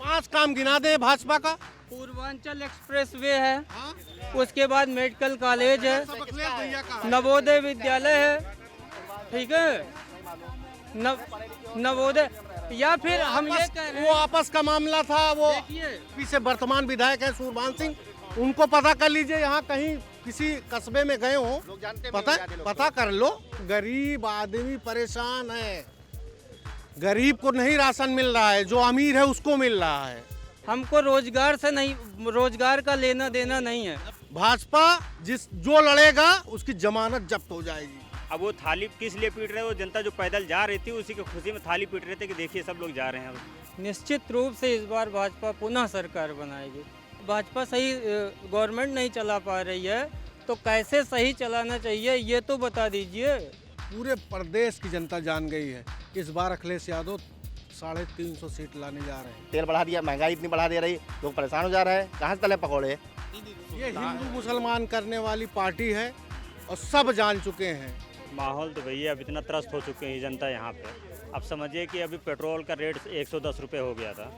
5 काम गिना दे भाजपा का। पूर्वांचल एक्सप्रेस वे है, उसके बाद मेडिकल कॉलेज है, अखिलेश भैया का नवोदय विद्यालय है, ठीक है, नवोदय। या फिर हम ये कह रहे वो हैं, आपस का मामला था, वो देखिए पीछे वर्तमान विधायक है सूरभान सिंह, उनको पता कर लीजिए, यहाँ कहीं किसी कस्बे में गए हो, पता कर लो। गरीब आदमी परेशान है, गरीब को नहीं राशन मिल रहा है, जो अमीर है उसको मिल रहा है। हमको रोजगार से नहीं, रोजगार का लेना देना नहीं है। भाजपा जो लड़ेगा उसकी जमानत जब्त हो जाएगी। अब वो थाली किस लिए पीट रहे हैं? वो जनता जो पैदल जा रही थी उसी की खुशी में थाली पीट रहे थे कि देखिए सब लोग जा रहे हैं। अब निश्चित रूप से इस बार भाजपा पुनः सरकार बनाएगी। भाजपा सही गवर्नमेंट नहीं चला पा रही है, तो कैसे सही चलाना चाहिए ये तो बता दीजिए। पूरे प्रदेश की जनता जान गई है, इस बार अखिलेश यादव 350 सीट लाने जा रहे हैं। तेल बढ़ा दिया, महंगाई इतनी बढ़ा दे रही, लोग परेशान हो जा रहे हैं, कहाँ से तले पकौड़े। ये हिंदू मुसलमान करने वाली पार्टी है और सब जान चुके हैं। माहौल तो भैया अब इतना त्रस्त हो चुके हैं जनता यहाँ पे। अब समझिए कि अभी पेट्रोल का रेट 110 रुपये हो गया था,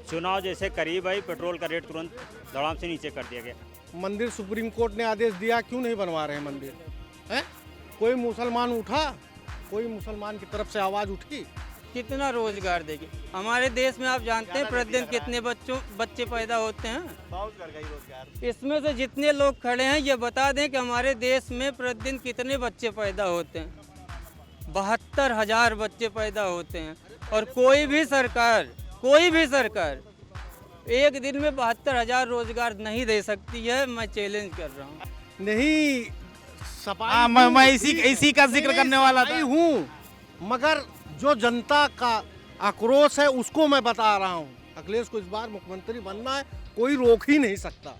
चुनाव जैसे करीब आई पेट्रोल का रेट तुरंत धड़ाम से नीचे कर दिया गया। मंदिर सुप्रीम कोर्ट ने आदेश दिया, क्यों नहीं बनवा रहे हैं मंदिर? है कोई मुसलमान उठा, कोई मुसलमान की तरफ से आवाज उठी? कितना रोजगार देगी? हमारे देश में आप जानते हैं प्रतिदिन कितने बच्चे पैदा होते हैं? इसमें से जितने लोग खड़े हैं ये बता दें कि हमारे देश में प्रतिदिन कितने बच्चे पैदा होते हैं? 72,000 बच्चे पैदा होते हैं। और कोई भी सरकार एक दिन में 72,000 रोजगार नहीं दे सकती है। मैं चैलेंज कर रहा हूँ। नहीं, मैं इसी का जिक्र करने वाला था। हूँ, मगर जो जनता का आक्रोश है उसको मैं बता रहा हूँ। अखिलेश को इस बार मुख्यमंत्री बनना है, कोई रोक ही नहीं सकता।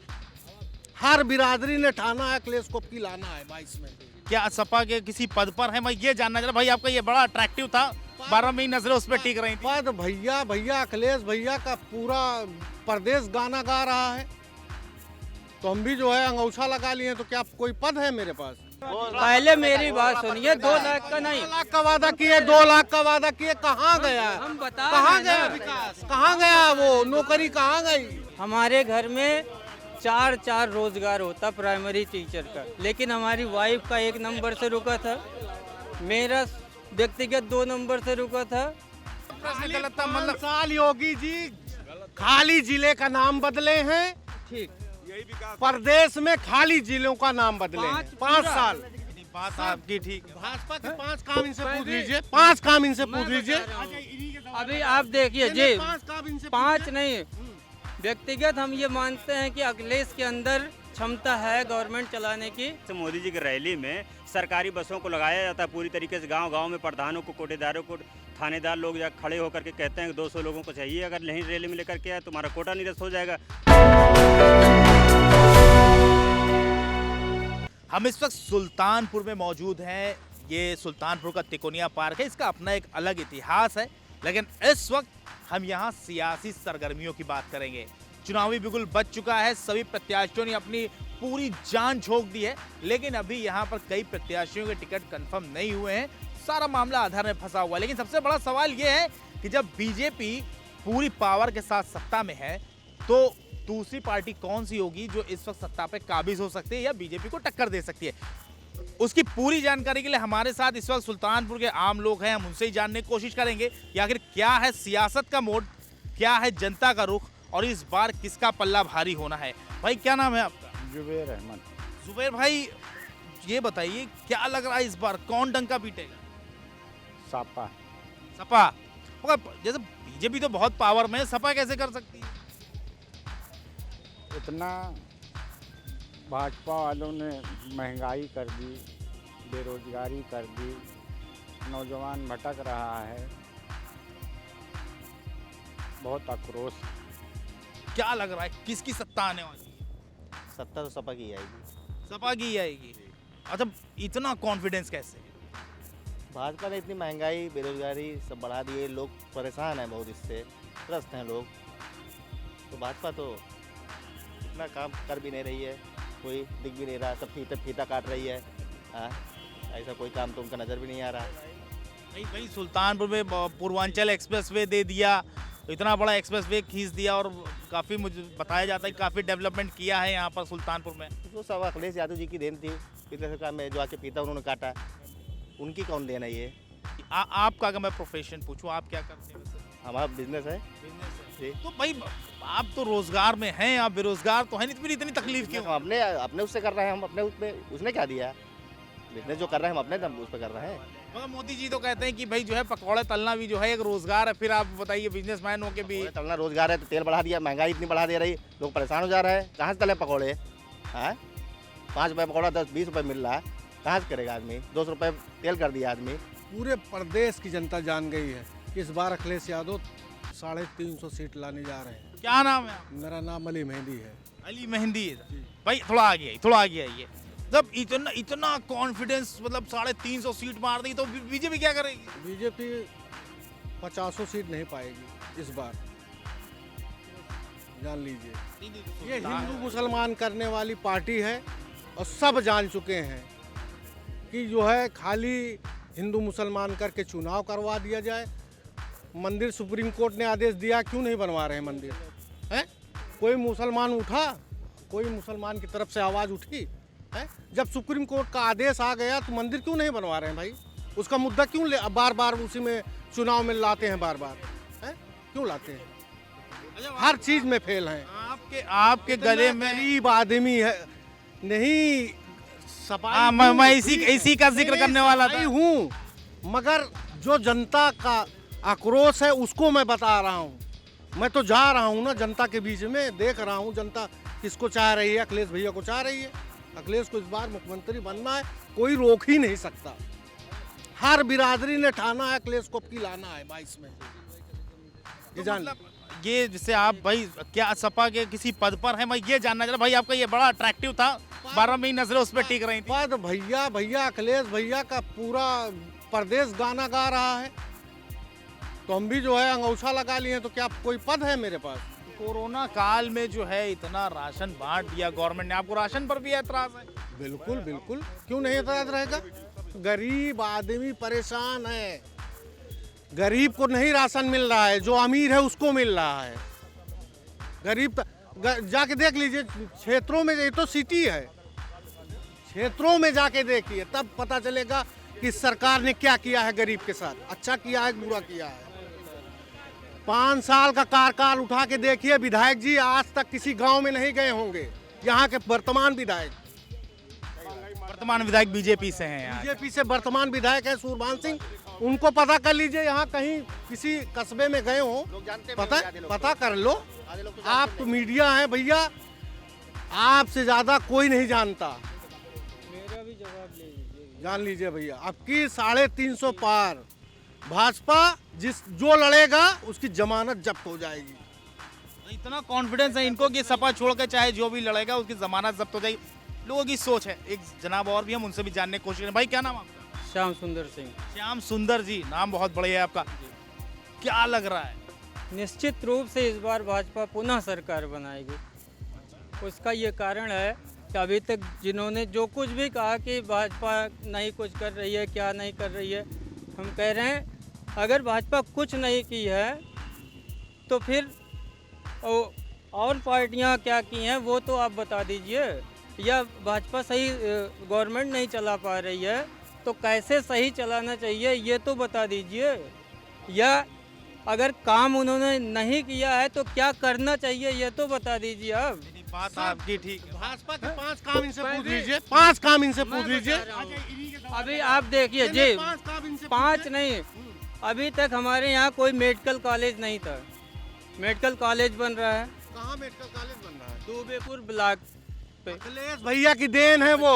हर बिरादरी ने ठाना है अखिलेश को की लाना है 22 में। क्या सपा के किसी पद पर है? मैं ये जानना चाह, भाई आपका ये बड़ा अट्रैक्टिव था, 12 महीने नजरें उस पर टिक रही थी। पद भैया अखिलेश भैया का पूरा प्रदेश गाना गा रहा है, तो हम भी जो है अंगूछा लगा लिए, तो क्या कोई पद है मेरे पास? पहले मेरी बात सुनिए, 2 लाख का नहीं, 2 लाख का वादा किए, 2 लाख का वादा किए, कहाँ गया? हम बता कहाँ रहे हैं गया ना। विकास? कहाँ गया वो नौकरी? कहाँ गई? हमारे घर में 4 रोजगार होता प्राइमरी टीचर का, लेकिन हमारी वाइफ का 1 नंबर से रुका था, मेरा व्यक्तिगत 2 नंबर से रुका था। गलत था, 5 मतलब साल योगी जी खाली जिले का नाम बदले हैं, ठीक, प्रदेश में खाली जिलों का नाम बदले हैं। 5 साल। बात आपकी ठीक है। भाजपा के 5 काम इनसे पूछ लीजिए, 5 काम इनसे पूछ लीजिए। अभी आप देखिए जी, 5 काम इनसे 5 नहीं, व्यक्तिगत हम ये मानते हैं कि अखिलेश के अंदर क्षमता है गवर्नमेंट चलाने की। तो मोदी जी की रैली में सरकारी बसों को लगाया जाता है पूरी तरीके से, गांव-गांव में प्रधानों को, कोटेदारों को, थानेदार लोग या खड़े होकर के कहते हैं कि 200 लोगों को चाहिए, अगर नहीं रैली में लेकर के आए तुम्हारा कोटा निरस्त हो जाएगा। हम इस वक्त सुल्तानपुर में मौजूद हैं। ये सुल्तानपुर का तिकोनिया पार्क है, इसका अपना एक अलग इतिहास है, लेकिन इस वक्त हम यहाँ सियासी सरगर्मियों की बात करेंगे। चुनावी बिगुल बज चुका है, सभी प्रत्याशियों ने अपनी पूरी जान झोंक दी है, लेकिन अभी यहाँ पर कई प्रत्याशियों के टिकट कंफर्म नहीं हुए हैं, सारा मामला आधार में फंसा हुआ है। लेकिन सबसे बड़ा सवाल ये है कि जब बीजेपी पूरी पावर के साथ सत्ता में है, तो दूसरी पार्टी कौन सी होगी जो इस वक्त सत्ता पे काबिज हो सकती है या बीजेपी को टक्कर दे सकती है? उसकी पूरी जानकारी के लिए हमारे साथ इस वक्त सुल्तानपुर के आम लोग हैं, हम उनसे ही जानने की कोशिश करेंगे कि आखिर क्या है सियासत का मोड, क्या है जनता का रुख और इस बार किसका पल्ला भारी होना है। भाई क्या नाम है आपका? जुबेर अहमद। जुबेर भाई, ये बताइए क्या लग रहा है इस बार कौन डंका पीटेगा? सपा। जैसे बीजेपी तो बहुत पावर में है, सपा कैसे कर सकती है? इतना भाजपा वालों ने महंगाई कर दी, बेरोजगारी कर दी, नौजवान भटक रहा है, बहुत आक्रोश। क्या लग रहा है किसकी सत्ता आने वाली है? सत्ता तो सपा की आएगी। सपा की आएगी। अच्छा, इतना कॉन्फिडेंस कैसे? भाजपा ने इतनी महंगाई बेरोजगारी सब बढ़ा दिए, लोग परेशान हैं बहुत, इससे त्रस्त हैं लोग, तो भाजपा तो इतना काम कर भी नहीं रही है, कोई दिख भी नहीं रहा, सब फीता काट रही है। ऐसा कोई काम तो उनका नज़र भी नहीं आ रहा। भाई सुल्तानपुर में पूर्वांचल एक्सप्रेस वे दे दिया, तो इतना बड़ा एक्सप्रेस वे खींच दिया और काफ़ी मुझे बताया जाता है कि काफ़ी डेवलपमेंट किया है यहाँ पर सुल्तानपुर में। तो सब अखिलेश यादव जी की देन थी, पिछले सरकार में जो आके पीता उन्होंने काटा, उनकी कौन देन है ये? आपका अगर मैं प्रोफेशन पूछूं, आप क्या करते हैं वैसे? हमारा बिजनेस है जी। तो भाई आप तो रोजगार में हैं, आप बेरोजगार तो हैं नहीं, तो फिर इतनी तकलीफ क्यों? हम अपने अपने उससे कर रहे हैं, हम अपने उसमें, उसने क्या दिया? बिजनेस जो कर रहे हैं हम अपने दम उस पर कर रहे हैं। मगर मोदी जी तो कहते हैं कि भाई जो है पकौड़े तलना भी जो है एक रोजगार है। फिर आप बताइए बिजनेसमैन हो के भी पकौड़े तलना रोजगार है तो तेल बढ़ा दिया, महंगाई इतनी बढ़ा दे रही, लोग परेशान हो जा रहे हैं। कहाँ से तले पकौड़े? हाँ, 5 रुपये पकौड़ा 10-20 रुपये मिल रहा है, कहाँ से करेगा आदमी? 200 रुपये तेल कर दिया आदमी। पूरे प्रदेश की जनता जान गई है कि इस बार अखिलेश यादव 350 सीट लाने जा रहे हैं। क्या नाम है आपका? मेरा नाम अली मेहंदी है। अली मेहंदी है। भाई थोड़ा आगे आइए, थोड़ा आगे आइए। जब इतना इतना कॉन्फिडेंस मतलब 350 सीट मार दी तो बीजेपी क्या करेगी? बीजेपी 50 सीट नहीं पाएगी इस बार, जान लीजिए। ये हिंदू मुसलमान करने वाली पार्टी है और सब जान चुके हैं कि जो है खाली हिंदू मुसलमान करके चुनाव करवा दिया जाए। मंदिर सुप्रीम कोर्ट ने आदेश दिया, क्यों नहीं बनवा रहे हैं मंदिर? हैं? कोई मुसलमान उठा? कोई मुसलमान की तरफ से आवाज़ उठी है? जब सुप्रीम कोर्ट का आदेश आ गया तो मंदिर क्यों नहीं बनवा रहे हैं भाई? उसका मुद्दा क्यों बार बार उसी में चुनाव में लाते हैं? बार बार है क्यों लाते हैं? हर चीज में फेल हैं। आपके गले में गरीब आदमी है नहीं सफाई। मैं इसी का जिक्र करने वाला था। हूँ, मगर जो जनता का आक्रोश है उसको मैं बता रहा हूँ। मैं तो जा रहा हूँ ना जनता के बीच में, देख रहा हूँ जनता किसको चाह रही है। अखिलेश भैया को चाह रही है। अखिलेश को इस बार मुख्यमंत्री बनना है, कोई रोक ही नहीं सकता। हर बिरादरी ने ठाना है अखिलेश को की लाना है 22 में। ये जान ये जिससे आप भाई क्या सपा के किसी पद पर हैं, मैं ये जानना चाह रहा भाई। आपका ये बड़ा अट्रैक्टिव था, 12 में नजरें उस पर टिक रही थी। पद भैया अखिलेश भैया का पूरा प्रदेश गाना गा रहा है, तो हम भी जो है अंगूठा लगा लिए। तो क्या कोई पद है मेरे पास? कोरोना काल में जो है इतना राशन बांट दिया गवर्नमेंट ने, आपको राशन पर भी एतराज है? बिल्कुल बिल्कुल, क्यों नहीं एतराज रहेगा? गरीब आदमी परेशान है, गरीब को नहीं राशन मिल रहा है, जो अमीर है उसको मिल रहा है। गरीब जाके देख लीजिए क्षेत्रों में, ये तो सिटी है, क्षेत्रों में जाके देखिए तब पता चलेगा कि सरकार ने क्या किया है गरीब के साथ, अच्छा किया है बुरा किया है। 5 साल का कार्यकाल उठा के देखिए, विधायक जी आज तक किसी गांव में नहीं गए होंगे। यहाँ के वर्तमान विधायक बीजेपी से हैं यहाँ। बीजेपी से वर्तमान विधायक है सूरभान सिंह, उनको पता कर लीजिए यहाँ कहीं किसी कस्बे में गए हो, पता कर लो। आप तो मीडिया है भैया, आपसे ज्यादा कोई नहीं जानता। मेरा भी जवाब ले लीजिए। जान लीजिए भैया, आपकी 350 पार। भाजपा जो लड़ेगा उसकी जमानत जब्त हो जाएगी। इतना कॉन्फिडेंस है इनको कि सपा छोड़ के चाहे जो भी लड़ेगा उसकी जमानत जब्त हो जाएगी। लोगों की सोच है। एक जनाब और भी हम उनसे भी जानने की कोशिश करें। भाई क्या नाम आपका? श्याम सुंदर सिंह। श्याम सुंदर जी, नाम बहुत बढ़िया है आपका। क्या लग रहा है? निश्चित रूप से इस बार भाजपा पुनः सरकार बनाएगी। उसका ये कारण है कि अभी तक जिन्होंने जो कुछ भी कहा कि भाजपा नहीं कुछ कर रही है, क्या नहीं कर रही है, हम कह रहे हैं अगर भाजपा कुछ नहीं की है तो फिर और पार्टियां क्या की हैं वो तो आप बता दीजिए। या भाजपा सही गवर्नमेंट नहीं चला पा रही है तो कैसे सही चलाना चाहिए ये तो बता दीजिए। या अगर काम उन्होंने नहीं किया है तो क्या करना चाहिए ये तो बता दीजिए। अब बात आपकी ठीक है। भाजपा के 5 काम इनसे पूछ लीजिए, 5 काम इनसे पूछ लीजिए। अभी आप देखिए जी, 5 काम इनसे 5 नहीं, अभी तक हमारे यहाँ कोई मेडिकल कॉलेज नहीं था। मेडिकल कॉलेज बन रहा है। कहाँ मेडिकल कॉलेज बन रहा है? दूबेपुर ब्लॉक पे। अखिलेश भैया की देन है वो।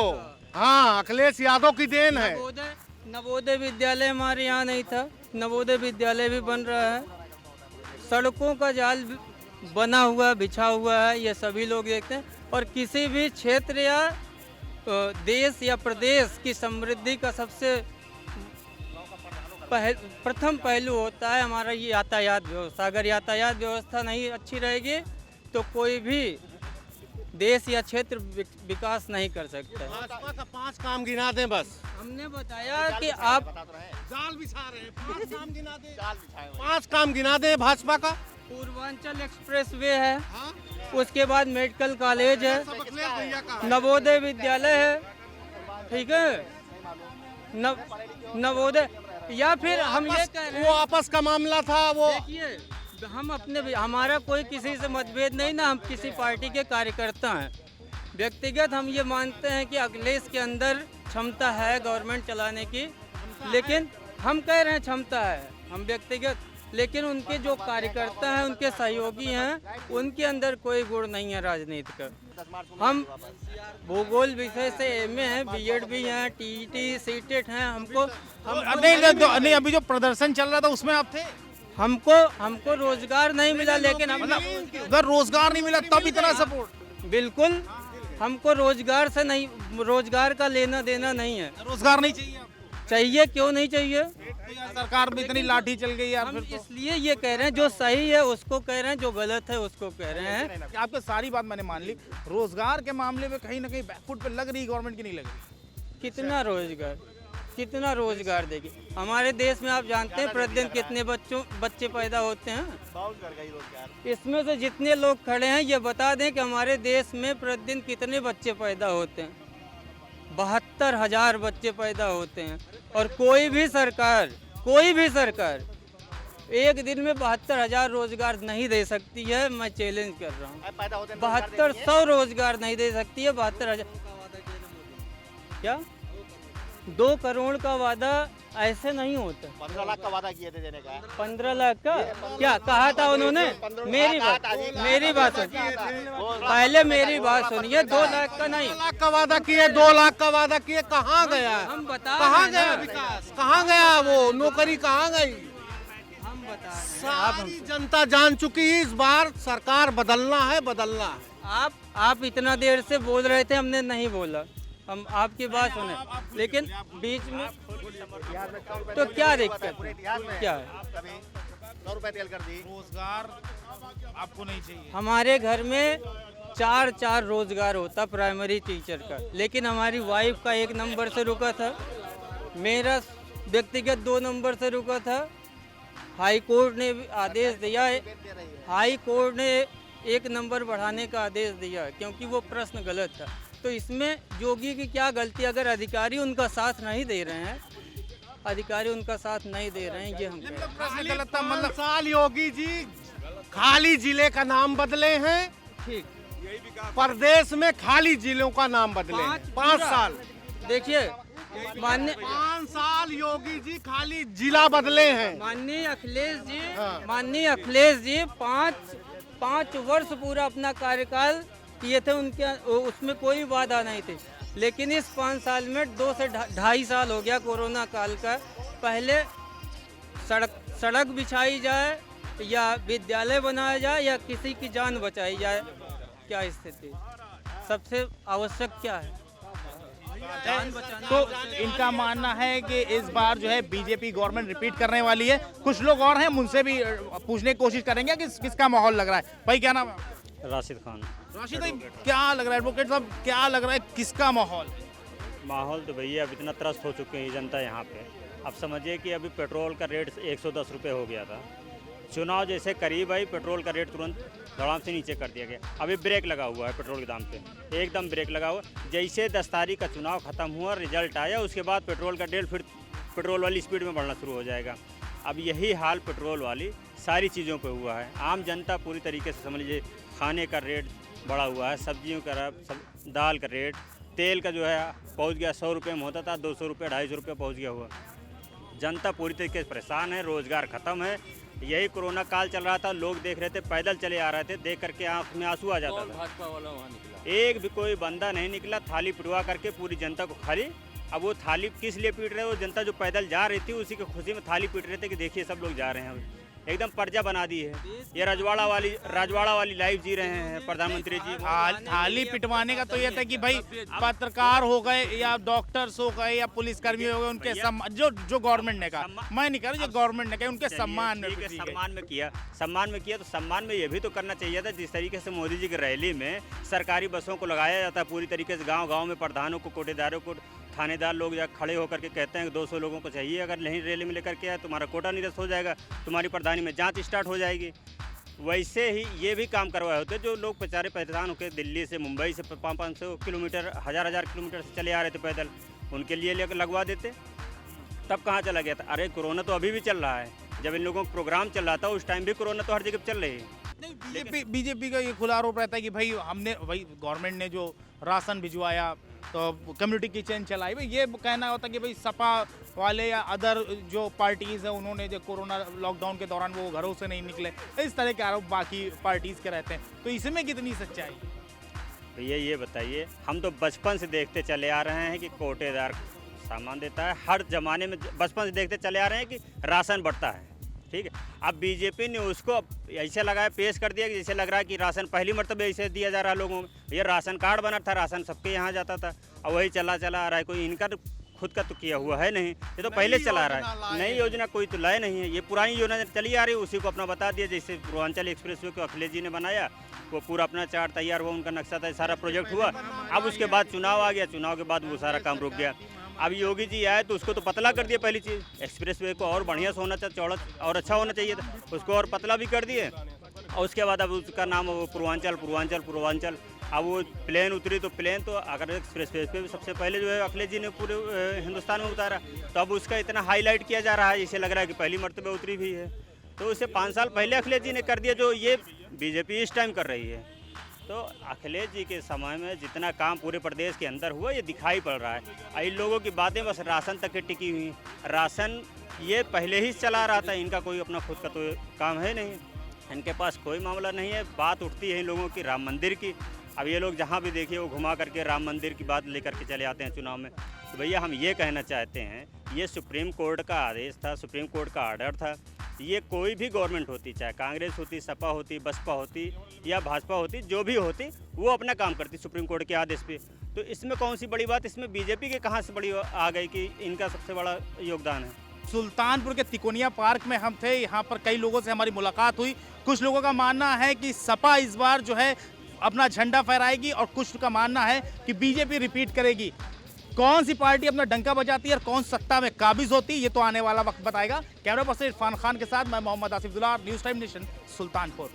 हाँ, अखिलेश यादव की देन है। नवोदय विद्यालय हमारे यहाँ नहीं था, नवोदय विद्यालय भी बन रहा है। सड़कों का जाल बना हुआ बिछा हुआ है, ये सभी लोग देखते हैं। और किसी भी क्षेत्र या देश या प्रदेश की समृद्धि का सबसे प्रथम पहलू होता है हमारा ये यातायात व्यवस्था। अगर यातायात व्यवस्था नहीं अच्छी रहेगी तो कोई भी देश या क्षेत्र विकास नहीं कर सकता। भाजपा का 5 काम गिना दें बस। हमने बताया कि आप जाल बिछा रहे हैं, 5 काम गिना दें। 5 काम गिना दें भाजपा का। पूर्वांचल एक्सप्रेस वे है, हाँ? उसके बाद मेडिकल कॉलेज है, सब अखिलेश भैया का है। नवोदय विद्यालय है, ठीक है, नवोदय। या फिर हम ये कह रहे वो हैं, आपस का मामला था वो। देखिए हम हमारा कोई किसी से मतभेद नहीं ना, हम किसी पार्टी के कार्यकर्ता हैं। व्यक्तिगत हम ये मानते हैं कि अखिलेश के अंदर क्षमता है गवर्नमेंट चलाने की, लेकिन हम कह रहे हैं क्षमता है, हम व्यक्तिगत, लेकिन उनके जो कार्यकर्ता हैं, उनके सहयोगी हैं, उनके अंदर कोई गुण नहीं है राजनीति का। हम भूगोल विषय से एमए हैं, बीएड भी हैं, टीईटी सीटेट हैं। नहीं, अभी जो प्रदर्शन चल रहा था उसमें आप थे? हमको रोजगार नहीं मिला, लेकिन हम उधर रोजगार नहीं मिला तब इतना सपोर्ट? बिल्कुल, हमको रोजगार से नहीं, रोजगार का लेना देना नहीं है। रोजगार नहीं चाहिए आपको? चाहिए, क्यों नहीं चाहिए? तो यार सरकार में इतनी लाठी चल गई यार, हम फिर तो। इसलिए ये कह रहे हैं, जो सही है उसको कह रहे हैं, जो गलत है उसको कह रहे हैं। आपकी सारी बात मैंने मान ली, रोजगार के मामले में कहीं ना कहीं बैकफुट पे लग रही गवर्नमेंट की, नहीं लग रही? कितना रोजगार देगी? हमारे देश में आप जानते हैं प्रतिदिन कितने बच्चे पैदा होते हैं। इसमें से जितने लोग खड़े हैं ये बता दें कि हमारे देश में प्रतिदिन कितने बच्चे पैदा होते हैं। 72,000 बच्चे पैदा होते हैं, और कोई भी सरकार एक दिन में 72,000 रोजगार नहीं दे सकती है। मैं चैलेंज कर रहा हूँ, 7200 रोजगार नहीं दे सकती है। 72,000 क्या 2 करोड़ का वादा ऐसे नहीं होता। 15 लाख का वादा किए थे देने का। 15 लाख का क्या कहा था उन्होंने? मेरी बात सुनिए, पहले मेरी बात सुनिए। 2 लाख का नहीं, 2 लाख का वादा किए, 2 लाख का वादा किए, कहाँ गया? हम बता कहाँ रहे हैं गया ना। विकास? कहाँ गया वो नौकरी? कहाँ गई? हम बता रहे हैं। सारी जनता जान चुकी है, इस बार सरकार बदलना है, बदलना है। आप इतना देर से बोल रहे थे, हमने नहीं बोला, हम आपकी बात सुने, लेकिन बीच में तो क्या दिक्कत है? क्या है? 100 रुपए तेल कर दी। रोजगार आपको नहीं चाहिए? हमारे घर में 4 रोजगार होता प्राइमरी टीचर का, लेकिन हमारी वाइफ का 1 नंबर से रुका था, मेरा व्यक्तिगत 2 नंबर से रुका था। हाई कोर्ट ने भी आदेश दिया है, हाई कोर्ट ने 1 नंबर बढ़ाने का आदेश दिया, क्योंकि वो प्रश्न गलत था। तो इसमें योगी की क्या गलती? अगर अधिकारी उनका साथ नहीं दे रहे हैं, ये हम कह रहे हैं। प्रश्न गलत था, 5 साल योगी जी खाली जिले का नाम बदले हैं। ठीक, प्रदेश में खाली जिलों का नाम बदले हैं। 5 साल। देखिए माननीय 5 साल योगी जी खाली जिला बदले हैं। माननीय अखिलेश जी, हाँ। माननीय अखिलेश जी 5 वर्ष पूरा अपना कार्यकाल किए थे, उनके उसमें कोई वादा नहीं थे। लेकिन इस 5 साल में 2 से 2.5 साल हो गया कोरोना काल का। पहले सड़क बिछाई जाए, या विद्यालय बनाया जाए, या किसी की जान बचाई जाए। क्या स्थिति? सबसे आवश्यक क्या है? जान बचाना। तो इनका मानना है कि इस बार जो है बीजेपी गवर्नमेंट रिपीट करने वाली है। कुछ लोग और हैं, उनसे भी पूछने की कोशिश करेंगे कि किसका माहौल लग रहा है। भाई क्या नाम है? राशिद खान। राशिद भाई क्या लग रहा है, एडवोकेट साहब क्या लग रहा है, किसका माहौल? माहौल तो भैया अब इतना त्रस्त हो चुके हैं जनता यहाँ पे। अब समझिए कि अभी पेट्रोल का रेट 110 रुपये हो गया था। चुनाव जैसे करीब आई, पेट्रोल का रेट तुरंत धड़ाम से नीचे कर दिया गया। अभी ब्रेक लगा हुआ है पेट्रोल के दाम पे, एकदम ब्रेक लगा हुआ। जैसे 10 तारीख का चुनाव खत्म हुआ, रिजल्ट आया, उसके बाद पेट्रोल का रेट फिर पेट्रोल वाली स्पीड में बढ़ना शुरू हो जाएगा। अब यही हाल पेट्रोल वाली सारी चीज़ों पे हुआ है। आम जनता पूरी तरीके से समझ लीजिए, खाने का रेट बढ़ा हुआ है, सब्जियों का, दाल का रेट, तेल का जो है पहुंच गया 100 रुपये में होता था, 200 रुपये 250 रुपये पहुंच गया हुआ। जनता पूरी तरीके से परेशान है, रोज़गार ख़त्म है। यही कोरोना काल चल रहा था, लोग देख रहे थे, पैदल चले आ रहे थे, देख करके आँख में आंसू आ जाता था। भाजपा वाला वहाँ निकला, एक भी कोई बंदा नहीं निकला, थाली पिटवा करके पूरी जनता को खाली। अब वो थाली किस लिए पीट रहे हैं? वो जनता जो पैदल जा रही थी उसी की खुशी में थाली पीट रहे थे कि देखिए सब लोग जा रहे हैं। एकदम पर्जा बना दी है। ये रजवाड़ा वाली लाइफ जी रहे हैं प्रधानमंत्री जी। थाली पिटवाने का तो ये था कि भाई पत्रकार हो गए या डॉक्टर्स हो गए या पुलिसकर्मी हो गए, उनके जो गवर्नमेंट ने कहा, मैं नहीं कह रहा, जो गवर्नमेंट ने कहा, उनके सम्मान में किया तो सम्मान में ये भी तो करना चाहिए था। जिस तरीके से मोदी जी की रैली में सरकारी बसों को लगाया जाता है, पूरी तरीके से गाँव में प्रधानों को, कोटेदारों को, थानेदार लोग जा खड़े होकर के कहते हैं कि 200 लोगों को चाहिए, अगर नहीं रैली में लेकर के आए तुम्हारा कोटा निरस्त हो जाएगा, तुम्हारी प्रधानी में जांच स्टार्ट हो जाएगी। वैसे ही ये भी काम करवाए होते जो लोग बेचारे परेशान होकर दिल्ली से मुंबई से 500 किलोमीटर 1000 किलोमीटर से चले आ रहे थे पैदल, उनके लिए लगवा देते। तब कहाँ चला गया था? अरे कोरोना तो अभी भी चल रहा है, जब इन लोगों का प्रोग्राम चल रहा था उस टाइम भी कोरोना तो हर जगह चल रही है। नहीं, बीजेपी का ये खुला आरोप रहता है कि भाई हमने भाई गवर्नमेंट ने जो राशन भिजवाया तो कम्युनिटी किचन चलाई, भाई ये कहना होता है कि भाई सपा वाले या अदर जो पार्टीज़ हैं उन्होंने जो कोरोना लॉकडाउन के दौरान वो घरों से नहीं निकले, इस तरह के आरोप बाकी पार्टीज़ के रहते हैं। तो इसमें कितनी सच्चाई? भैया ये बताइए, हम तो बचपन से देखते चले आ रहे हैं कि कोटेदार सामान देता है, हर जमाने में बचपन से देखते चले आ रहे हैं कि राशन बढ़ता है, ठीक है। अब बीजेपी ने उसको ऐसे लगाया, पेश कर दिया कि जैसे लग रहा है कि राशन पहली मरतबा ऐसे दिया जा रहा है लोगों में। ये राशन कार्ड बना था, राशन सबके यहाँ जाता था, और वही चला आ रहा है। कोई इनका खुद का तो किया हुआ है नहीं, ये तो पहले चला रहा है। नई योजना कोई तो लाए नहीं है, ये पुरानी योजना चली आ रही है, उसी को अपना बता दिया। जैसे पूर्वांचल एक्सप्रेसवे को अखिलेश जी ने बनाया, वो पूरा अपना चार्ट तैयार हुआ, उनका नक्शा था, सारा प्रोजेक्ट हुआ। अब उसके बाद चुनाव आ गया, चुनाव के बाद वो सारा काम रुक गया। अब योगी जी आए तो उसको तो पतला कर दिया। पहली चीज़ एक्सप्रेसवे को और बढ़िया से होना चाहिए, चौड़ा और अच्छा होना चाहिए था, उसको और पतला भी कर दिए। और उसके बाद अब उसका नाम वो पूर्वांचल। अब वो प्लेन उतरी तो प्लेन तो अगर एक्सप्रेसवे पे सबसे पहले जो है अखिलेश जी ने पूरे हिंदुस्तान में उतारा, तो अब उसका इतना हाईलाइट किया जा रहा है, जैसे लग रहा है कि पहली मरतबा उतरी भी है। तो उसे 5 साल पहले अखिलेश जी ने कर दिया जो ये बीजेपी इस टाइम कर रही है। तो अखिलेश जी के समय में जितना काम पूरे प्रदेश के अंदर हुआ ये दिखाई पड़ रहा है। इन लोगों की बातें बस राशन तक की टिकी हुई हैं। राशन ये पहले ही चला रहा था, इनका कोई अपना खुद का तो काम है नहीं, इनके पास कोई मामला नहीं है। बात उठती है इन लोगों की राम मंदिर की, अब ये लोग जहाँ भी देखिए वो घुमा करके राम मंदिर की बात लेकर के चले आते हैं चुनाव में। तो भैया हम ये कहना चाहते हैं, ये सुप्रीम कोर्ट का आदेश था, सुप्रीम कोर्ट का ऑर्डर था। ये कोई भी गवर्नमेंट होती, चाहे कांग्रेस होती, सपा होती, बसपा होती या भाजपा होती, जो भी होती, वो अपना काम करती सुप्रीम कोर्ट के आदेश पे। तो इसमें कौन सी बड़ी बात, इसमें बीजेपी के कहाँ से बड़ी आ गई कि इनका सबसे बड़ा योगदान है। सुल्तानपुर के तिकोनिया पार्क में हम थे, यहाँ पर कई लोगों से हमारी मुलाकात हुई। कुछ लोगों का मानना है कि सपा इस बार जो है अपना झंडा फहराएगी और कुछ का मानना है कि बीजेपी रिपीट करेगी। कौन सी पार्टी अपना डंका बजाती है और कौन सत्ता में काबिज होती है, ये तो आने वाला वक्त बताएगा। कैमरा पर्सन इरफान खान के साथ मैं मोहम्मद आसिफ दुलार, न्यूज़ टाइम नेशन, सुल्तानपुर।